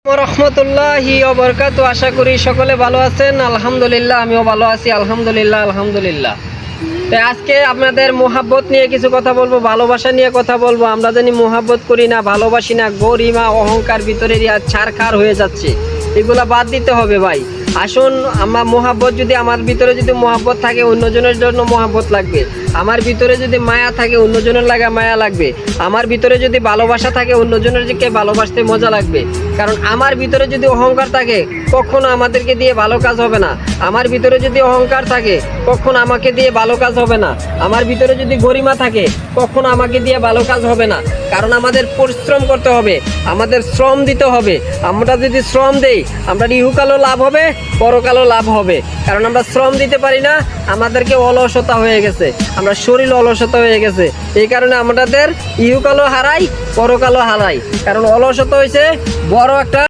রহমতুল্লাহি ওয়া বারাকাতুহু। আশা করি সকলে ভালো আছেন। আলহামদুলিল্লাহ, আমিও ভালো আছি। আলহামদুলিল্লাহ। তো আজকে আপনাদের মোহাব্বত নিয়ে কিছু কথা বলবো, ভালোবাসা নিয়ে কথা বলবো। আমরা জানি মোহাব্বত করি না, ভালোবাসি না, গরিমা অহংকার ভিতরে ছারখার হয়ে যাচ্ছে। এগুলা বাদ দিতে হবে ভাই। আসুন, আমার মোহাব্বত যদি আমার ভিতরে যদি মোহাব্বত থাকে, অন্যজনের জন্য মোহাব্বত লাগবে। আমার ভিতরে যদি মায়া থাকে, অন্যজনের লাগা মায়া লাগবে। আমার ভিতরে যদি ভালোবাসা থাকে, অন্যজনের দিকে ভালোবাসতে মজা লাগবে। কারণ আমার ভিতরে যদি অহংকার থাকে, কখনো আমাদেরকে দিয়ে ভালো কাজ হবে না। আমার ভিতরে যদি অহংকার থাকে, কখনো আমাকে দিয়ে ভালো কাজ হবে না। আমার ভিতরে যদি গরিমা থাকে, কখনো আমাকে দিয়ে ভালো কাজ হবে না। কারণ আমাদের পরিশ্রম করতে হবে, আমাদের শ্রম দিতে হবে। আমরা যদি শ্রম দেই, আমরা ইহকালও লাভ হবে, পরকালও লাভ হবে। কারণ আমরা শ্রম দিতে পারি না, আমাদেরকে অলসতা হয়ে গেছে, আমরা শরীর অলসতা হয়ে গেছে। এই কারণে আমাদের ইহকালও হারাই, পরকালও হারাই। কারণ অলসতা হয়েছে বড় একটা